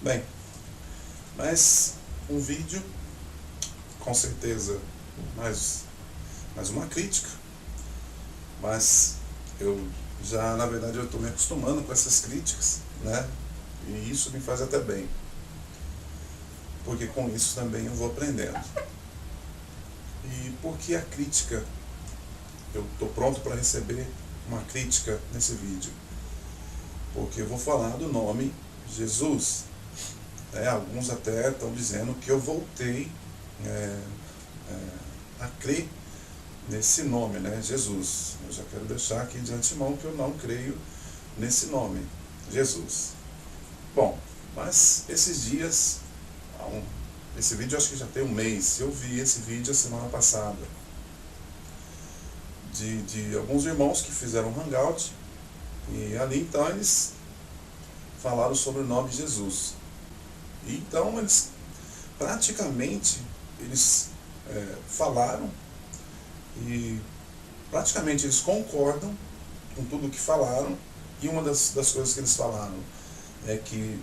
Bem, mas um vídeo, com certeza, mais uma crítica, mas na verdade, eu estou me acostumando com essas críticas, né? E isso me faz até bem, porque com isso também eu vou aprendendo. E por que a crítica? Eu estou pronto para receber uma crítica nesse vídeo, porque eu vou falar do nome Jesus. Alguns até estão dizendo que eu voltei a crer nesse nome, né, Jesus. Eu já quero deixar aqui de antemão que eu não creio nesse nome, Jesus. Bom, mas esses dias, esse vídeo acho que já tem um mês, eu vi esse vídeo a semana passada, de alguns irmãos que fizeram um hangout, e ali então eles falaram sobre o nome Jesus. E então eles praticamente falaram, e praticamente eles concordam com tudo o que falaram. E uma das coisas que eles falaram é que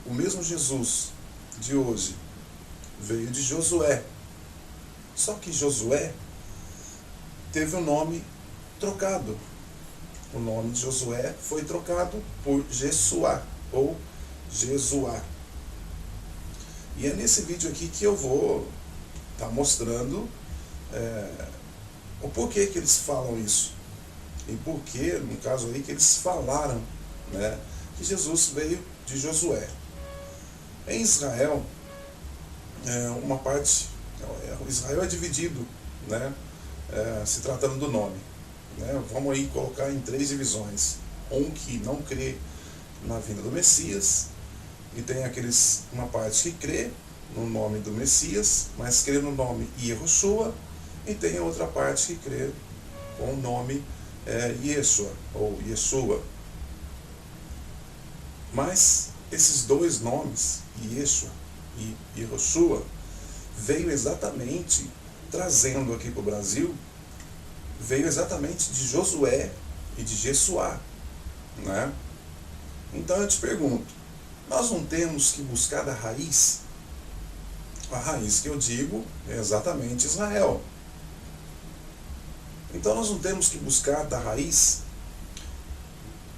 o mesmo Jesus de hoje veio de Josué, só que Josué teve o nome trocado. O nome de Josué foi trocado por Jessuá ou Jesuá. E é nesse vídeo aqui que eu vou estar mostrando o porquê que eles falam isso. E porquê, no caso aí, que eles falaram, né, que Jesus veio de Josué. Em Israel, uma parte, Israel é dividido, né, se tratando do nome. Né, vamos aí colocar em 3 divisões. Um que não crê na vinda do Messias, e tem uma parte que crê no nome do Messias, mas crê no nome Yehoshua, e tem a outra parte que crê com o nome Yeshua, ou Yeshua. Mas esses dois nomes, Yeshua e Yehoshua, veio exatamente, trazendo aqui para o Brasil, veio exatamente de Josué e de Jessuá, né? Então eu te pergunto, nós não temos que buscar da raiz? A raiz que eu digo é exatamente Israel. Então nós não temos que buscar da raiz?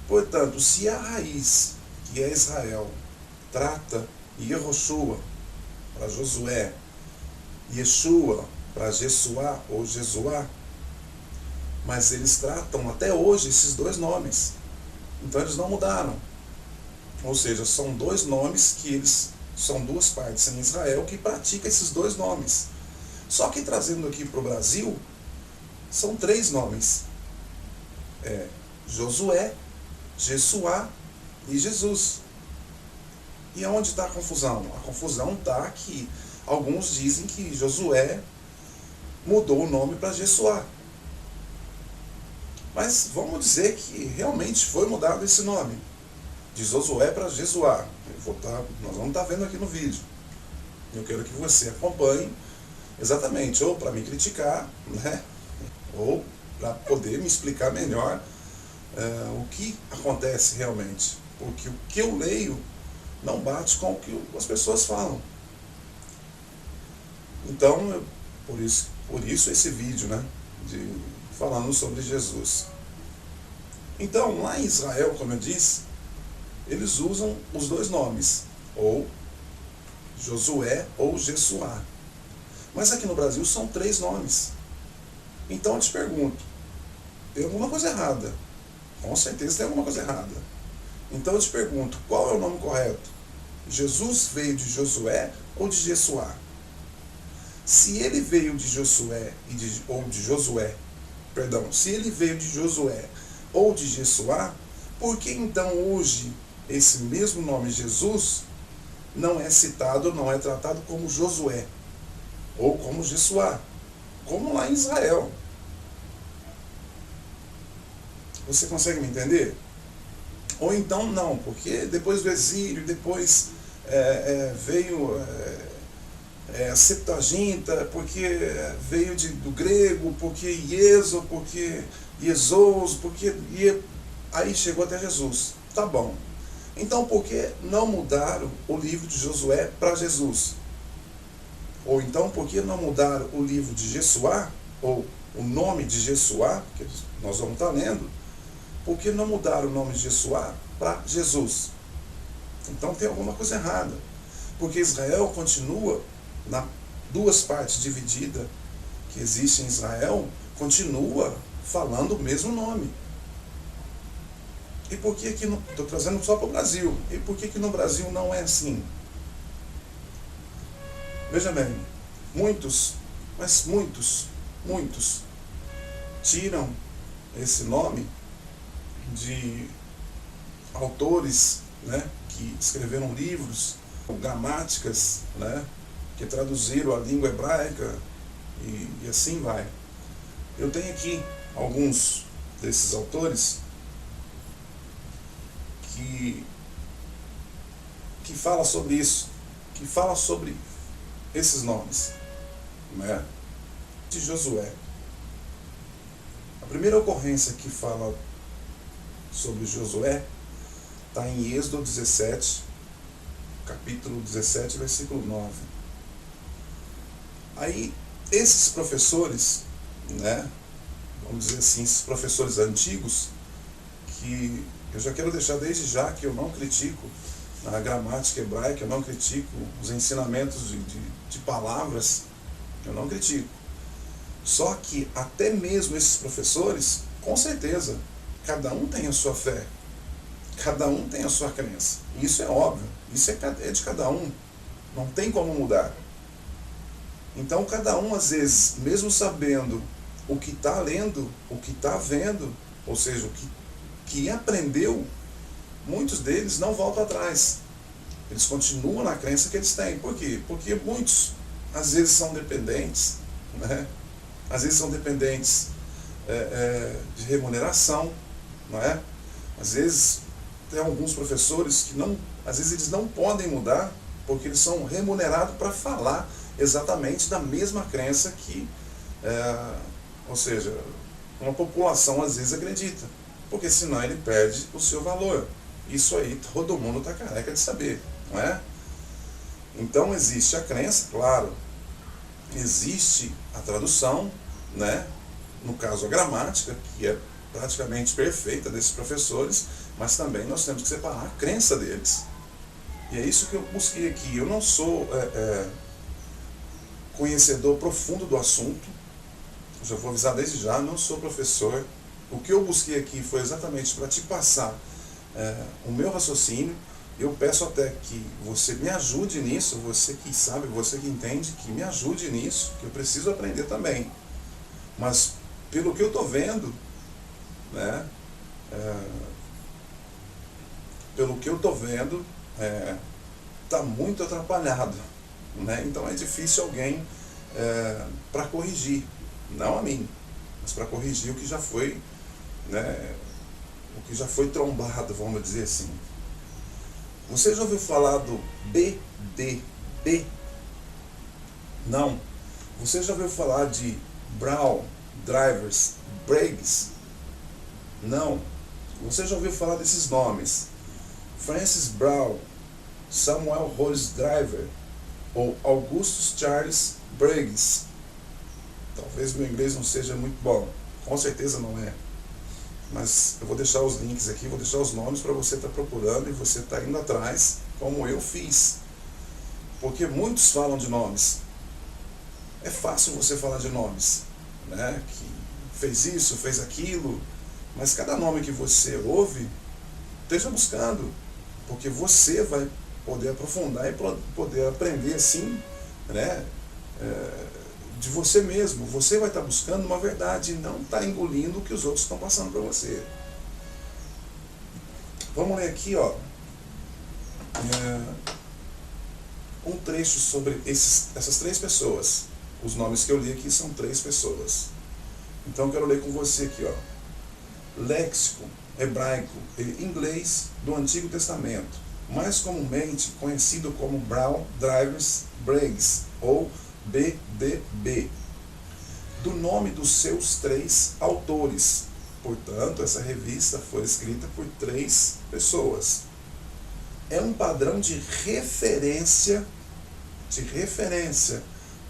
Portanto, se a raiz, que é Israel, trata Yehoshua para Josué, Yeshua para Jessuá ou Jesuá, mas eles tratam até hoje esses dois nomes. Então eles não mudaram. Ou seja, são dois nomes são duas partes em Israel que praticam esses dois nomes. Só que trazendo aqui para o Brasil, são 3 nomes. Josué, Jessuá e Jesus. E aonde está a confusão? A confusão está que alguns dizem que Josué mudou o nome para Jessuá. Mas vamos dizer que realmente foi mudado esse nome, de Josué para Jesuá. Nós vamos estar vendo aqui no vídeo. Eu quero que você acompanhe exatamente, ou para me criticar, né, ou para poder me explicar melhor o que acontece realmente. Porque o que eu leio não bate com o que as pessoas falam. Então, por isso esse vídeo, né, falando sobre Jesus. Então, lá em Israel, como eu disse, eles usam os dois nomes, ou Josué ou Jessuá. Mas aqui no Brasil são 3 nomes. Então eu te pergunto, tem alguma coisa errada? Com certeza tem alguma coisa errada. Então eu te pergunto, qual é o nome correto? Jesus veio de Josué ou de Jessuá? Se ele veio de Josué se ele veio de Josué ou de Jessuá, por que então hoje esse mesmo nome Jesus não é citado, não é tratado como Josué ou como Jessuá, como lá em Israel? Você consegue me entender? Ou então não, porque depois do exílio, depois veio a Septuaginta, porque veio do grego, porque Ieso, porque Iesos, porque aí chegou até Jesus. Tá bom. Então por que não mudaram o livro de Josué para Jesus? Ou então por que não mudaram o livro de Jessuá, ou o nome de Jessuá, que nós vamos estar lendo, por que não mudaram o nome de Jessuá para Jesus? Então tem alguma coisa errada. Porque Israel continua, na duas partes divididas que existem em Israel, continua falando o mesmo nome. E por que aqui, estou trazendo só para o Brasil, e por que no Brasil não é assim? Veja bem, muitos tiram esse nome de autores, né, que escreveram livros, gramáticas, né, que traduziram a língua hebraica e assim vai. Eu tenho aqui alguns desses autores que fala sobre isso, que fala sobre esses nomes, né? De Josué. A primeira ocorrência que fala sobre Josué está em Êxodo 17, capítulo 17, versículo 9. Aí, esses professores, né, vamos dizer assim, esses professores antigos, que eu já quero deixar desde já que eu não critico a gramática hebraica, eu não critico os ensinamentos de palavras, eu não critico. Só que até mesmo esses professores, com certeza, cada um tem a sua fé, cada um tem a sua crença. Isso é óbvio, isso é de cada um, não tem como mudar. Então cada um, às vezes, mesmo sabendo o que está lendo, o que está vendo, ou seja, o que aprendeu, muitos deles não voltam atrás. Eles continuam na crença que eles têm. Por quê? Porque muitos, às vezes, são dependentes, né? Às vezes são dependentes de remuneração, não é? Às vezes, tem alguns professores que não, às vezes eles não podem mudar, porque eles são remunerados para falar exatamente da mesma crença que, ou seja, uma população às vezes acredita, porque senão ele perde o seu valor. Isso aí todo mundo está careca de saber, não é? Então existe a crença, claro, existe a tradução, né? No caso a gramática, que é praticamente perfeita desses professores, mas também nós temos que separar a crença deles. E é isso que eu busquei aqui. Eu não sou conhecedor profundo do assunto, eu já vou avisar desde já, não sou professor. O que eu busquei aqui foi exatamente para te passar o meu raciocínio. Eu peço até que você me ajude nisso, você que sabe, você que entende, que me ajude nisso, que eu preciso aprender também. Mas pelo que eu estou vendo, né, pelo que eu estou vendo, está muito atrapalhado, né? Então é difícil alguém para corrigir, não a mim, mas para corrigir o que já foi, né, o que já foi trombado, vamos dizer assim. Você já ouviu falar do BDB? Não. Você já ouviu falar de Brown, Drivers, Briggs? Não. Você já ouviu falar desses nomes? Francis Brown, Samuel Rose Driver ou Augustus Charles Briggs? Talvez meu inglês não seja muito bom, com certeza não é. Mas eu vou deixar os links aqui, vou deixar os nomes para você estar procurando e você estar indo atrás, como eu fiz. Porque muitos falam de nomes. É fácil você falar de nomes, né? Que fez isso, fez aquilo, mas cada nome que você ouve, esteja buscando, porque você vai poder aprofundar e poder aprender assim, né? De você mesmo. Você vai estar buscando uma verdade e não está engolindo o que os outros estão passando para você. Vamos ler aqui, ó, um trecho sobre essas três pessoas. Os nomes que eu li aqui são três pessoas. Então eu quero ler com você aqui, ó. Léxico hebraico e inglês do Antigo Testamento, mais comumente conhecido como Brown, Drivers, Briggs ou BDB, do nome dos seus três autores. Portanto, essa revista foi escrita por três pessoas. é um padrão de referência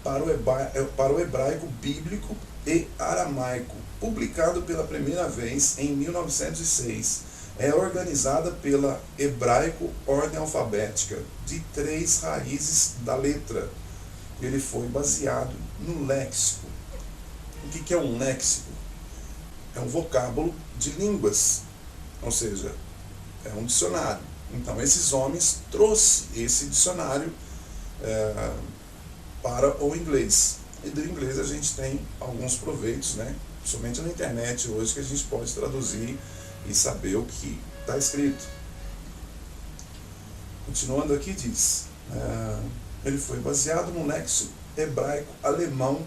para o hebraico bíblico e aramaico, publicado pela primeira vez em 1906. É organizada pela Hebraico Ordem Alfabética, de 3 raízes da letra. Ele foi baseado no léxico. O que é um léxico? É um vocábulo de línguas, ou seja, é um dicionário. Então, esses homens trouxeram esse dicionário para o inglês. E do inglês a gente tem alguns proveitos, né? Somente na internet hoje que a gente pode traduzir e saber o que está escrito. Continuando aqui diz, ele foi baseado no léxico hebraico-alemão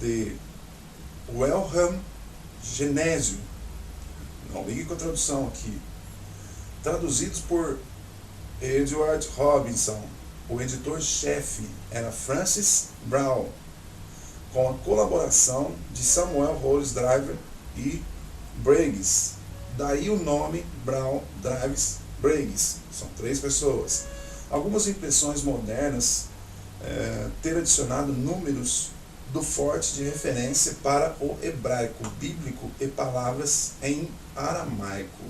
de Wilhelm Genésio. Não ligue com a tradução aqui. Traduzidos por Edward Robinson. O editor-chefe era Francis Brown, com a colaboração de Samuel Rolls Driver e Briggs. Daí o nome Brown, Drives, Briggs. São 3 pessoas. Algumas impressões modernas ter adicionado números do forte de referência para o hebraico bíblico e palavras em aramaico.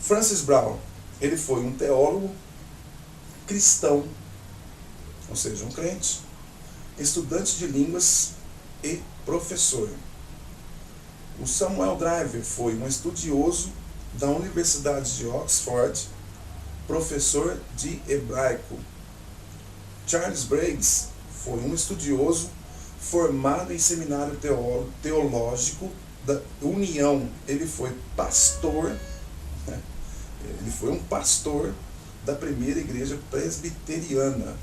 Francis Brown, ele foi um teólogo cristão, ou seja, um crente, estudante de línguas e professor. O Samuel Driver foi um estudioso da Universidade de Oxford, professor de hebraico. Charles Briggs foi um estudioso formado em seminário teológico da União. Ele foi pastor, ele foi um pastor da primeira igreja presbiteriana.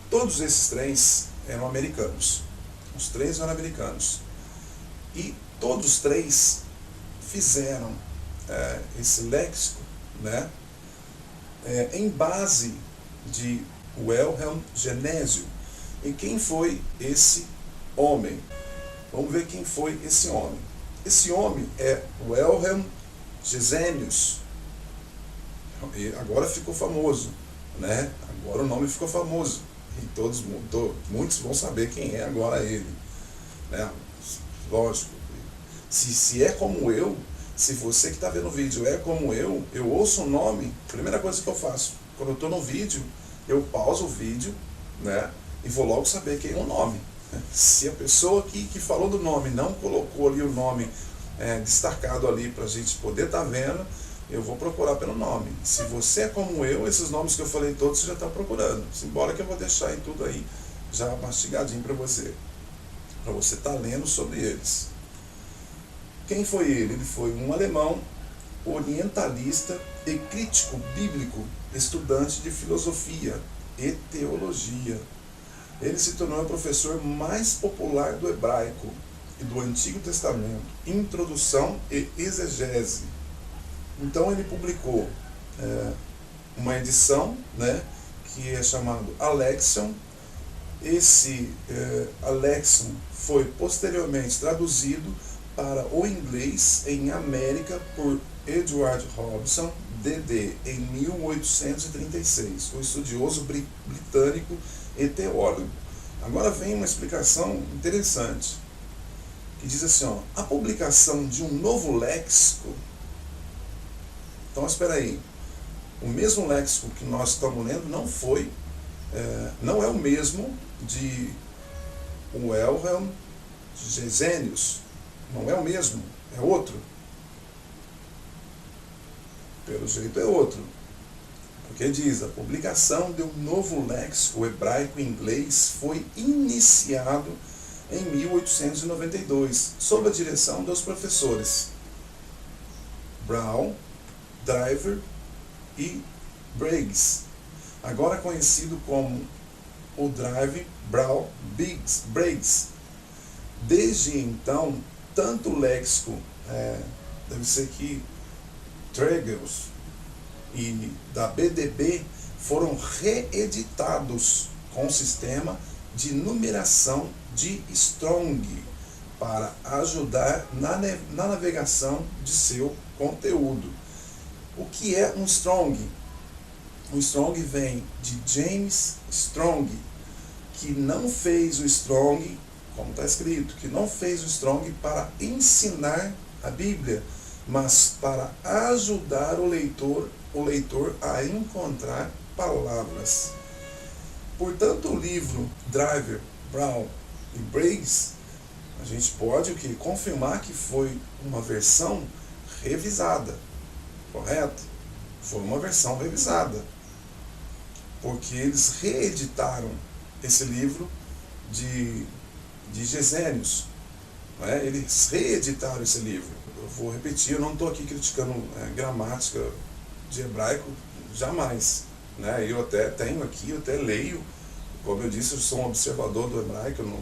Todos esses 3 eram americanos. Os 3 eram americanos. E todos os 3 fizeram esse léxico, né, em base de Wilhelm Genésio. E quem foi esse homem? Vamos ver quem foi esse homem. Esse homem é Wilhelm Gesenius. E agora ficou famoso, né? Agora o nome ficou famoso. E muitos vão saber quem é agora ele, né? Lógico. Se é como eu, se você que está vendo o vídeo é como eu ouço o nome, a primeira coisa que eu faço, quando eu estou no vídeo, eu pauso o vídeo, né, e vou logo saber quem é o nome. Se a pessoa que falou do nome não colocou ali o nome destacado ali para a gente poder estar vendo, eu vou procurar pelo nome. Se você é como eu, esses nomes que eu falei todos você já está procurando. Simbora que eu vou deixar em tudo aí já mastigadinho para você estar lendo sobre eles. Quem foi ele? Ele foi um alemão, orientalista e crítico bíblico, estudante de filosofia e teologia. Ele se tornou o professor mais popular do hebraico e do Antigo Testamento, introdução e exegese. Então ele publicou uma edição, né, que é chamado Alexion. Esse Alexion foi posteriormente traduzido para o inglês em América por Edward Robinson, D.D., em 1836, o estudioso britânico e teólogo. Agora vem uma explicação interessante, que diz assim, a publicação de um novo léxico. Então, espera aí, o mesmo léxico que nós estamos lendo não é o mesmo de Wilhelm Gesenius. Não é o mesmo, é outro. Pelo jeito é outro. Porque diz, a publicação de um novo léxico hebraico e inglês foi iniciado em 1892, sob a direção dos professores Brown, Driver e Briggs, agora conhecido como o Drive Brown Briggs. Desde então, tanto o léxico, deve ser que Tregels e da BDB foram reeditados com o sistema de numeração de Strong para ajudar na navegação de seu conteúdo. O que é um Strong? Um Strong vem de James Strong, que não fez o Strong, como está escrito, que não fez o Strong para ensinar a Bíblia, mas para ajudar o leitor a encontrar palavras. Portanto, o livro Driver, Brown e Briggs, a gente pode confirmar que foi uma versão revisada, correto? Foi uma versão revisada, porque eles reeditaram esse livro de Gesenius, né? Eles reeditaram esse livro. Eu vou repetir, eu não estou aqui criticando gramática de hebraico, jamais, né? Eu até tenho aqui, eu até leio, como eu disse, eu sou um observador do hebraico, eu não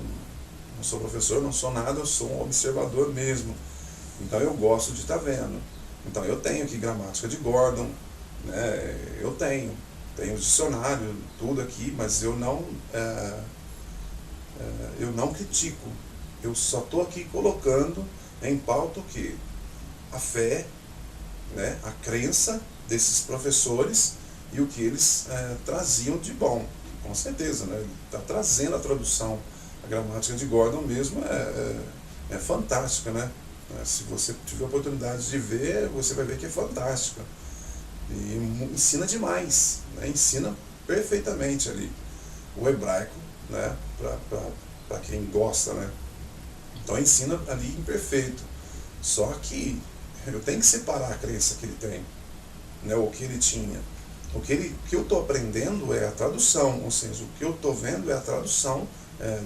sou professor, não sou nada, eu sou um observador mesmo. Então eu gosto de estar vendo. Então eu tenho aqui gramática de Gordon, né? Eu tenho o dicionário, tudo aqui, mas eu não critico. Eu só estou aqui colocando em pauta o que? A fé, né? A crença desses professores e o que eles traziam de bom. Com certeza, né? Ele está trazendo a tradução. A gramática de Gordon mesmo é fantástica, né? Se você tiver a oportunidade de ver, você vai ver que é fantástica. E ensina demais, né? Ensina perfeitamente ali o hebraico, né? Para quem gosta, né? Então ensina ali imperfeito. Só que eu tenho que separar a crença que ele tem, né? O que ele tinha. O que eu estou aprendendo é a tradução, ou seja, o que eu estou vendo é a tradução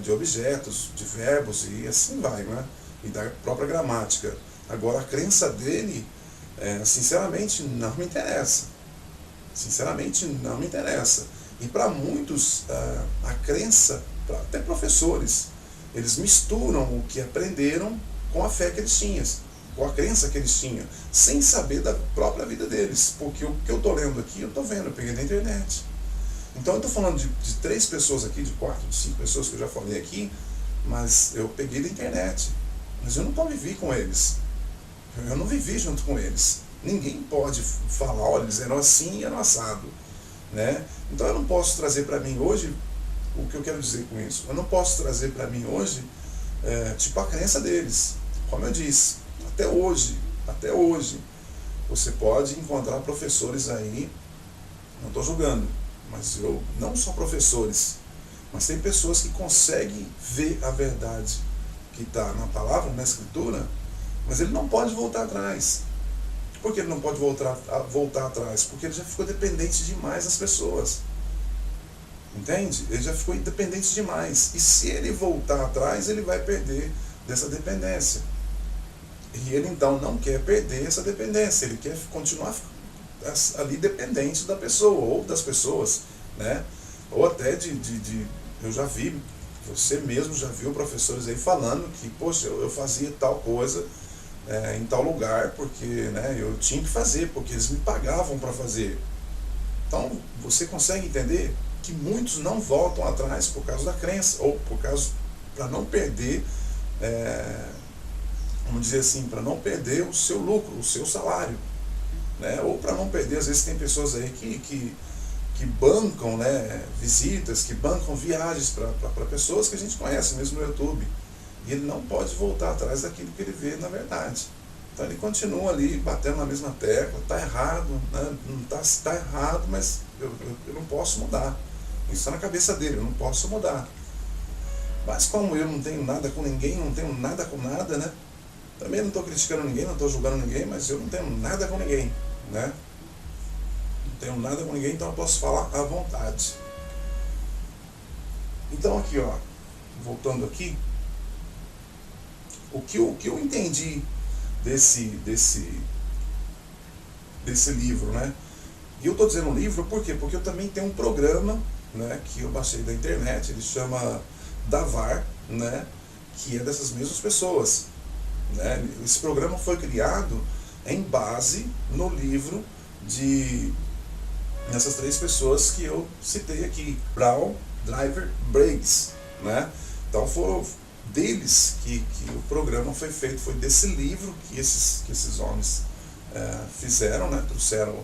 de objetos, de verbos e assim vai, né? E da própria gramática. Agora a crença dele, sinceramente, não me interessa. Sinceramente, não me interessa. E para muitos, a crença, até professores, eles misturam o que aprenderam com a fé que eles tinham, com a crença que eles tinham, sem saber da própria vida deles. Porque o que eu estou lendo aqui, eu estou vendo, eu peguei na internet. Então eu estou falando de 3 pessoas aqui, de 4, de 5 pessoas que eu já falei aqui, mas eu peguei da internet. Mas eu não convivi com eles. Eu não vivi junto com eles. Ninguém pode falar, olha, eles eram assim e eram assado, né? Então eu não posso trazer para mim hoje, o que eu quero dizer com isso? Eu não posso trazer para mim hoje, tipo a crença deles. Como eu disse, até hoje, você pode encontrar professores aí, não estou julgando, mas não só professores, mas tem pessoas que conseguem ver a verdade que está na palavra, na escritura, mas ele não pode voltar atrás. Por que ele não pode voltar atrás? Porque ele já ficou dependente demais das pessoas. Entende? Ele já ficou independente demais. E se ele voltar atrás, ele vai perder dessa dependência. E ele então não quer perder essa dependência. Ele quer continuar ali dependente da pessoa, ou das pessoas, né? Ou até eu já vi, você mesmo já viu professores aí falando que, poxa, eu fazia tal coisa em tal lugar, porque, né, eu tinha que fazer, porque eles me pagavam para fazer. Então, você consegue entender que muitos não voltam atrás por causa da crença, ou para não perder, vamos dizer assim, para não perder o seu lucro, o seu salário, né? Ou para não perder, às vezes tem pessoas aí que bancam, né, visitas, que bancam viagens para pessoas que a gente conhece mesmo no YouTube. E ele não pode voltar atrás daquilo que ele vê na verdade. Então ele continua ali batendo na mesma tecla, está errado, né? Não está errado, mas eu não posso mudar. Isso está na cabeça dele, eu não posso mudar. Mas como eu não tenho nada com ninguém, não tenho nada com nada, né? Também não estou criticando ninguém, não estou julgando ninguém, mas eu não tenho nada com ninguém, né? Não tenho nada com ninguém, então eu posso falar à vontade. Então aqui, ó, voltando aqui, o que eu entendi desse livro, né? E eu estou dizendo livro por quê? Porque eu também tenho um programa, né, que eu baixei da internet, ele chama Davar, né, que é dessas mesmas pessoas, né? Esse programa foi criado em base no livro nessas 3 pessoas que eu citei aqui, Brown, Driver, Briggs, né? Então foram deles que o programa foi feito, foi desse livro que esses homens fizeram, né, trouxeram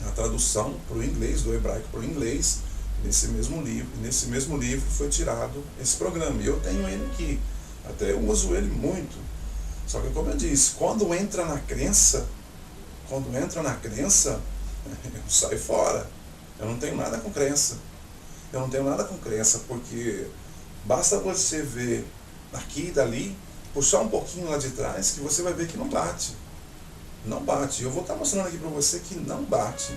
a tradução para o inglês, do hebraico para o inglês, nesse mesmo livro. E nesse mesmo livro foi tirado esse programa. E eu tenho ele aqui, até eu uso ele muito. Só que, como eu disse, quando entra na crença, eu saio fora. Eu não tenho nada com crença. Porque basta você ver aqui e dali, puxar um pouquinho lá de trás, que você vai ver que não bate. Não bate. Eu vou estar mostrando aqui para você que não bate.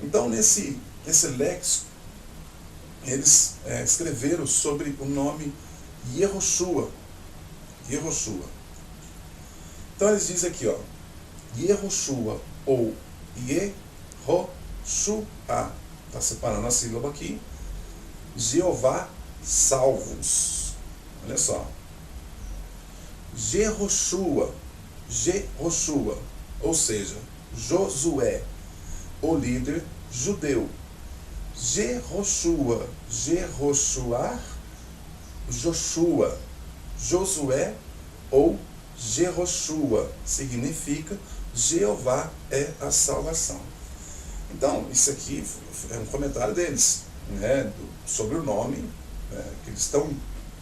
Então, nesse léxico, eles escreveram sobre o nome Yehoshua. Então, eles dizem aqui, ó, Yehoshua ou Yehoshua. Está separando a sílaba aqui. Jeová salvos. Olha só. Jehoshua, ou seja, Josué, o líder judeu. Joshua, Josué ou Jehoshua significa Jeová é a salvação. Então, isso aqui é um comentário deles, né, sobre o nome, que eles estão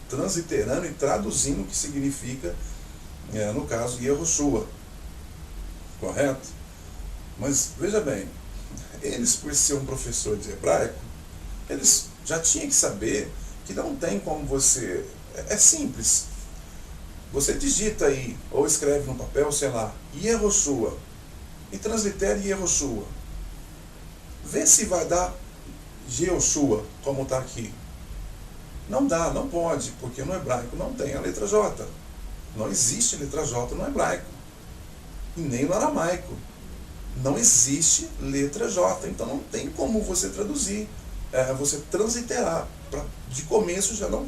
transliterando e traduzindo o que significa, no caso, Yehoshua. Correto? Mas, veja bem, eles, por ser um professor de hebraico, eles já tinham que saber que não tem como você... É simples. Você digita aí, ou escreve no papel, sei lá, Yehoshua, e translitera Yehoshua. Vê se vai dar Jehoshua, como está aqui. Não dá, não pode, porque no hebraico não tem a letra J. Não existe letra J no hebraico. E nem no aramaico. Não existe letra J. Então não tem como você traduzir, você transliterar. De começo já não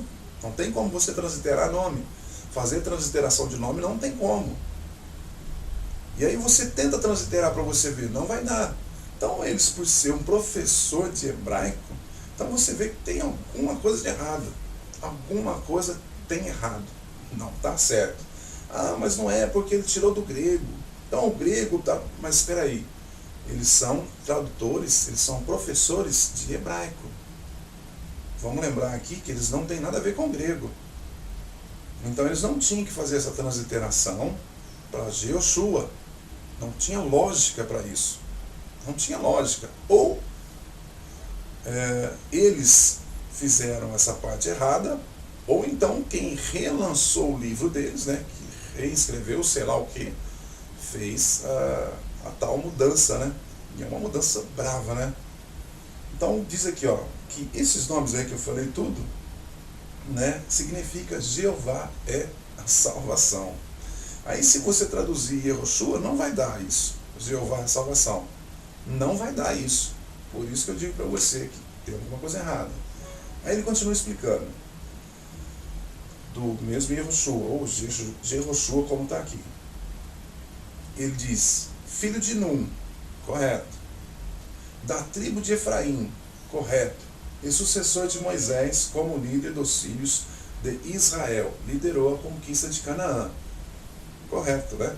tem como você transliterar nome. Fazer transliteração de nome não tem como. E aí você tenta transliterar para você ver, não vai dar. Então eles, por ser um professor de hebraico, então você vê que tem alguma coisa de errado. Alguma coisa tem errado. Não está certo. Ah, mas não é porque ele tirou do grego. Então o grego tá... Mas espera aí. Eles são tradutores, eles são professores de hebraico. Vamos lembrar aqui que eles não têm nada a ver com o grego. Então eles não tinham que fazer essa transliteração para Jehoshua. Não tinha lógica para isso. Não tinha lógica. Ou eles fizeram essa parte errada, ou então quem relançou o livro deles, né, que reescreveu, sei lá o que, fez a tal mudança, né? E é uma mudança brava, né? Então diz aqui, ó, que esses nomes aí que eu falei tudo, né, significa Jeová é a salvação. Aí se você traduzir Yehoshua, não vai dar isso. Jeová é a salvação. Não vai dar isso. Por isso que eu digo para você que tem alguma coisa errada. Aí ele continua explicando. Do mesmo Yehoshua, ou Jehoshua como está aqui. Ele diz, filho de Num, correto. Da tribo de Efraim, correto. E sucessor de Moisés como líder dos filhos de Israel. Liderou a conquista de Canaã. Correto, né?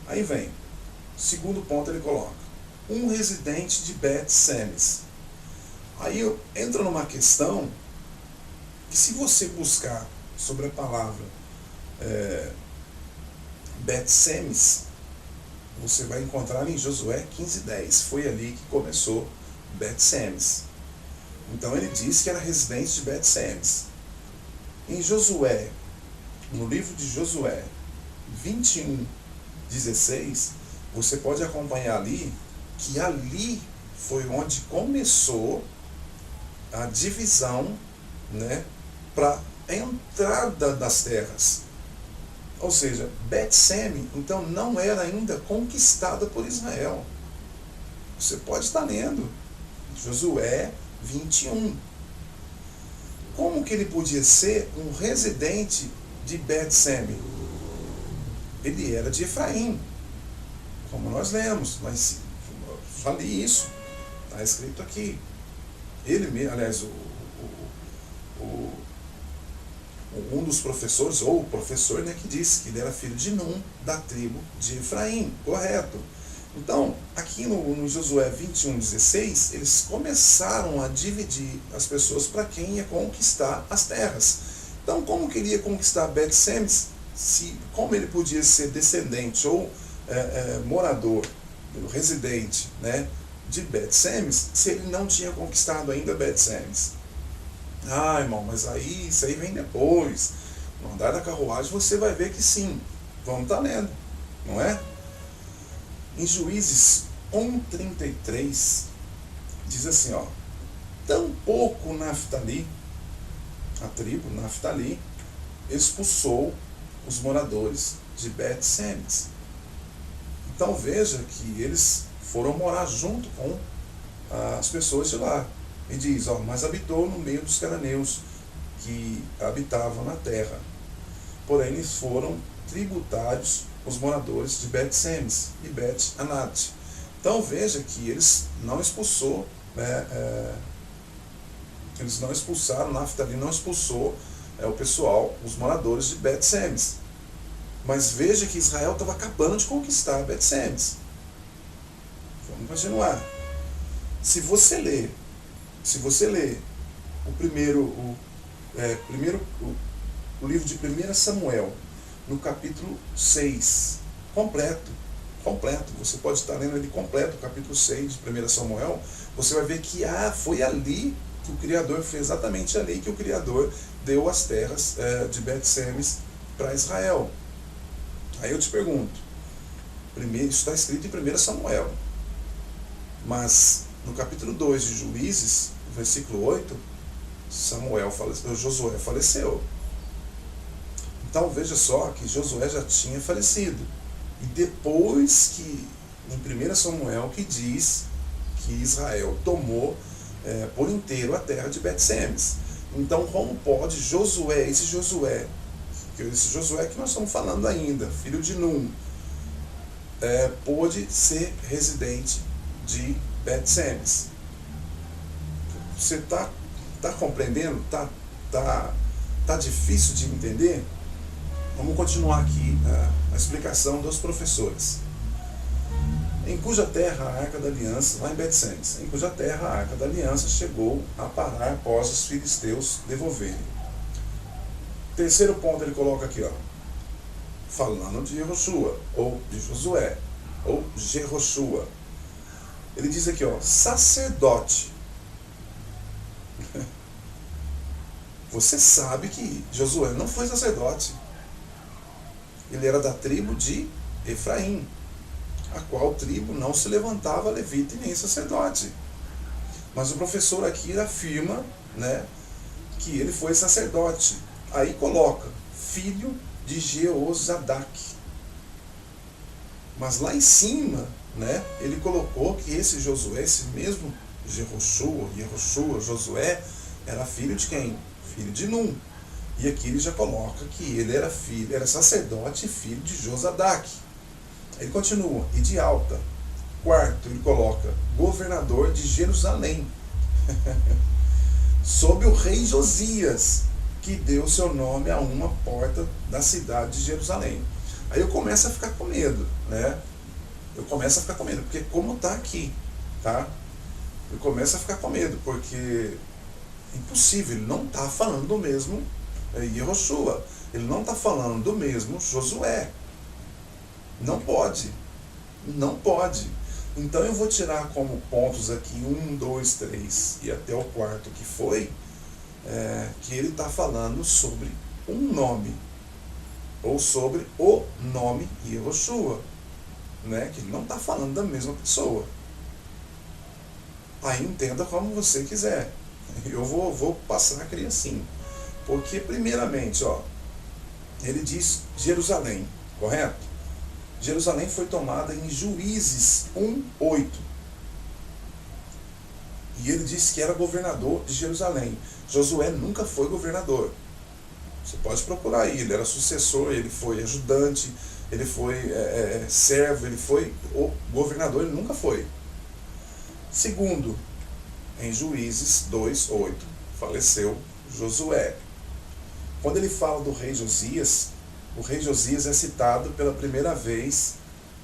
Aí vem. Segundo ponto ele coloca. Um residente de Bet-Semes. Aí entra numa questão que, se você buscar sobre a palavra Bet-Semes, você vai encontrar em Josué 15:10. Foi ali que começou Bet-Semes. Então ele diz que era residente de Bet-Semes. Em Josué, no livro de Josué 21:16, você pode acompanhar ali que ali foi onde começou a divisão, né, para a entrada das terras. Ou seja, Bet-Seme, então, não era ainda conquistada por Israel. Você pode estar lendo Josué 21. Como que ele podia ser um residente de Bet-Seme? Ele era de Efraim, como nós lemos, mas já li isso, está escrito aqui. Ele mesmo, aliás, um dos professores, ou o professor, né, que disse que ele era filho de Num, da tribo de Efraim, correto. Então, aqui no Josué 21:16, eles começaram a dividir as pessoas para quem ia conquistar as terras. Então, como que ele ia conquistar Bet-Semes, como ele podia ser descendente ou morador, residente, né, de Bet-Semes, se ele não tinha conquistado ainda Bet-Semes? Ah, irmão, mas aí isso aí vem depois. No andar da carruagem você vai ver que sim. Vamos estar lendo, não é? Em Juízes 1:33 diz assim, ó: tampouco Naftali, a tribo Naftali, expulsou os moradores de Bet-Semes. Então veja que eles foram morar junto com as pessoas de lá. E diz, ó, mas habitou no meio dos cananeus que habitavam na terra. Porém, eles foram tributários os moradores de Bet-Semes e Bet-Anat. Então veja que eles não expulsaram, Naftali não expulsou o pessoal, os moradores de Bet-Semes. Mas veja que Israel estava acabando de conquistar Bet-Semes. Vamos continuar. Se você ler o livro de 1 Samuel, no capítulo 6, completo, você pode estar lendo ele completo, o capítulo 6 de 1 Samuel, você vai ver que foi ali que o Criador, foi exatamente ali que o Criador deu as terras de Bet-Semes para Israel. Aí eu te pergunto, isso está escrito em 1 Samuel, mas no capítulo 2 de Juízes, versículo 8, Josué faleceu. Então veja só que Josué já tinha falecido. E depois que, em 1 Samuel, que diz que Israel tomou por inteiro a terra de Bet-Semes. Então como pode esse Josué que nós estamos falando ainda, filho de Num, pôde ser residente de Bet-Semes? Você está compreendendo? Tá difícil de entender? Vamos continuar aqui a explicação dos professores. Em cuja terra a Arca da Aliança, lá em Bet-Semes, em cuja terra a Arca da Aliança chegou a parar após os filisteus devolverem. Terceiro ponto ele coloca aqui, ó, falando de Yehoshua, ou de Josué, ou Jehoshua. Ele diz aqui, ó, sacerdote. Você sabe que Josué não foi sacerdote. Ele era da tribo de Efraim, a qual tribo não se levantava levita e nem sacerdote. Mas o professor aqui afirma, né, que ele foi sacerdote. Aí coloca, filho de Jeozadak. Mas lá em cima, né, ele colocou que esse Josué, esse mesmo Yehoshua, Josué, era filho de quem? Filho de Num. E aqui ele já coloca que ele era sacerdote e filho de Josadak. Ele continua, e de alta. Quarto, ele coloca, governador de Jerusalém. Sob o rei Josias, que deu seu nome a uma porta da cidade de Jerusalém. Aí eu começo a ficar com medo, né? Porque como está aqui, tá? Eu começo a ficar com medo, porque impossível, ele não está falando do mesmo Yehoshua, ele não está falando do mesmo Josué. Não pode. Então eu vou tirar como pontos aqui 1, 2, 3 e até o quarto que foi, que ele está falando sobre um nome, ou sobre o nome Yehoshua, né? Que ele não está falando da mesma pessoa. Aí entenda como você quiser. Eu vou passar aquele assim. Porque primeiramente, ó, ele diz Jerusalém, correto? Jerusalém foi tomada em Juízes 1:8. E ele disse que era governador de Jerusalém. Josué nunca foi governador. Você pode procurar aí, ele era sucessor, ele foi ajudante, ele foi servo, ele foi o governador, ele nunca foi. Segundo, em Juízes 2:8, faleceu Josué. Quando ele fala do rei Josias, o rei Josias é citado pela primeira vez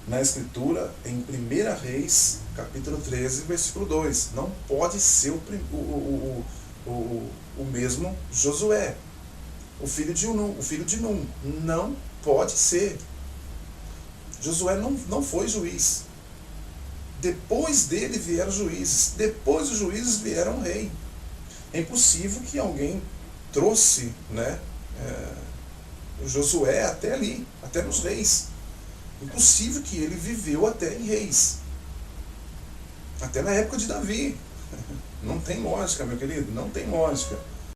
na Escritura em 1 Reis, capítulo 13, versículo 2. Não pode ser o mesmo Josué, o filho de Num. Não pode ser. Josué não foi juiz. Depois dele vieram juízes. Depois dos juízes vieram rei. É impossível que alguém trouxe, né, Josué até ali, até nos reis. Impossível que ele viveu até em reis. Até na época de Davi. Não tem lógica, meu querido, não tem lógica.